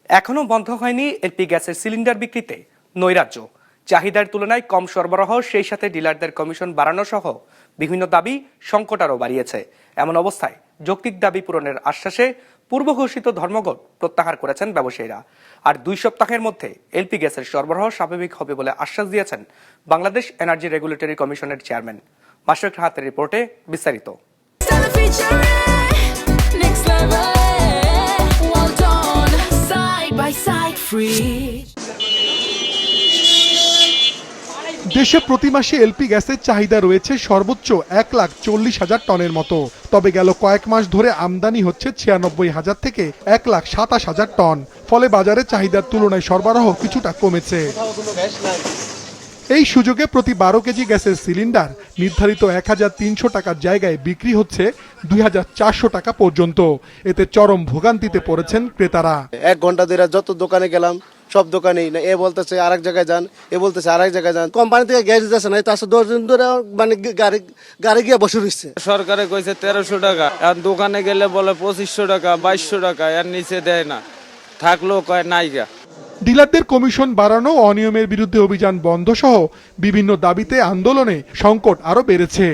এখনো বন্ধ হয়নি এলপি গ্যাসের সিলিন্ডার বিক্রিতে নৈরাজ্য। চাহিদার তুলনায় কম সরবরাহ, সেই সাথে ডিলারদের কমিশন বাড়ানো সহ বিভিন্ন দাবি সংকট আরও বাড়িয়েছে। এমন অবস্থায় যৌক্তিক দাবি পূরণের আশ্বাসে পূর্ব ঘোষিত ধর্মঘট প্রত্যাহার করেছেন ব্যবসায়ীরা। আর 2 সপ্তাহের মধ্যে এলপি গ্যাসের সরবরাহ স্বাভাবিক হবে বলে আশ্বাস দিয়েছেন বাংলাদেশ এনার্জি রেগুলেটরি কমিশনের চেয়ারম্যান। মাশরুক রাহাতের রিপোর্টে বিস্তারিত। দেশে প্রতি মাসে এলপি গ্যাসের চাহিদা রয়েছে সর্বোচ্চ 1,40,000 টনের মতো। তবে গেল কয়েক মাস ধরে আমদানি হচ্ছে 96,000 থেকে 1,27,000 টন। ফলে বাজারে চাহিদার তুলনায় সরবরাহ কিছুটা কমেছে। এই সুযোগে প্রতি 12 কেজি গ্যাসের সিলিন্ডার নির্ধারিত 1,300 টাকার জায়গায় বিক্রি হচ্ছে 2,400 টাকা পর্যন্ত। এতে চরম ভোগান্তিতে পড়েছেন ক্রেতারা। 1 ঘন্টা ধরে যত দোকানে গেলাম সব দোকানেই না, এ বলতেছে আরেক জায়গায় যান, এ বলতেছে আরেক জায়গায় যান। কোম্পানি থেকে গ্যাস দিতেছে না, তার 10 দিন ধরে মানে গাড়ি গিয়ে বসে রয়েছে। সরকারে কইছে 1300 টাকা, আর দোকানে গেলে বলে 2500 টাকা 2200 টাকা, এর নিচে দেয় না, থাকলেও কয় নাই গা। ডিলারদের কমিশন বাড়ানো, অনিয়মের বিরুদ্ধে অভিযান বন্ধ সহ বিভিন্ন দাবিতে আন্দোলনে সংকট আরো বেড়েছে।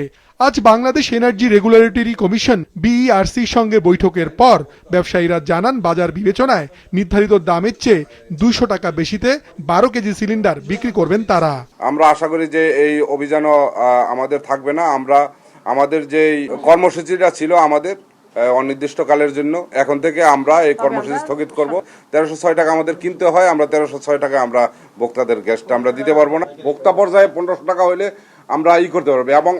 আজ বাংলাদেশ এনার্জি রেগুলেটরি কমিশন বিইআরসির সঙ্গে বৈঠকের পর ব্যবসায়ীরা জানান, বাজার বিবেচনায় নির্ধারিত দামের চেয়ে 200 টাকা বেশিতে 12 কেজি সিলিন্ডার বিক্রি করবেন তারা। আমরা আশা করি যে এই অভিযানও আমাদের থাকবে না। আমরা আমাদের যে কর্মসূচিটা ছিল আমাদের অনির্দিষ্টকালের জন্য, এখন থেকে আমরা এই কর্মসূচি স্থগিত করব। 1306 টাকা আমাদের কিনতে হয়, আমরা 1306 টাকা আমরা ভোক্তাদের গ্যাসটা আমরা দিতে পারবো না। ভোক্তা পর্যায়ে 1500 টাকা হইলে আমরা করতে পারবো, এবং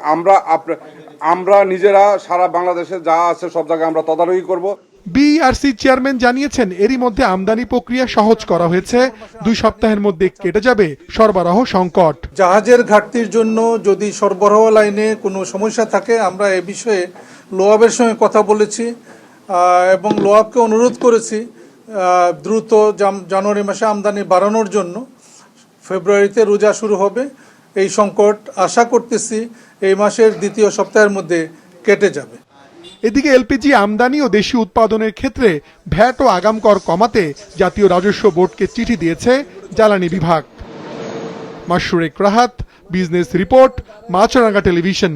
আমরা নিজেরা সারা বাংলাদেশে যা আছে সব জায়গায় আমরা তদারকি করব। বিইআরসি চেয়ারম্যান জানিয়েছেন, এরই মধ্যে আমদানি প্রক্রিয়া সহজ করা হয়েছে। 2 সপ্তাহের মধ্যে কেটে যাবে সরবরাহ সংকট। জাহাজের ঘাটতির জন্য যদি সরবরাহ লাইনে কোনো সমস্যা থাকে, আমরা এ বিষয়ে লোয়াবের সঙ্গে কথা বলেছি এবং লোয়াবকে অনুরোধ করেছি দ্রুত জানুয়ারি মাসে আমদানি বাড়ানোর জন্য। ফেব্রুয়ারিতে রোজা শুরু হবে। এই সংকট আশা করতেছি এই মাসের 2য় সপ্তাহের মধ্যে কেটে যাবে। এদিকে এলপিজি আমদানি ও দেশি উৎপাদনের ক্ষেত্রে ভ্যাট ও আগাম কর কমাতে জাতীয় রাজস্ব বোর্ডকে চিঠি দিয়েছে জ্বালানি বিভাগ। মাশরুক রাহাত, বিজনেস রিপোর্ট, মাছরাঙ্গা টেলিভিশন।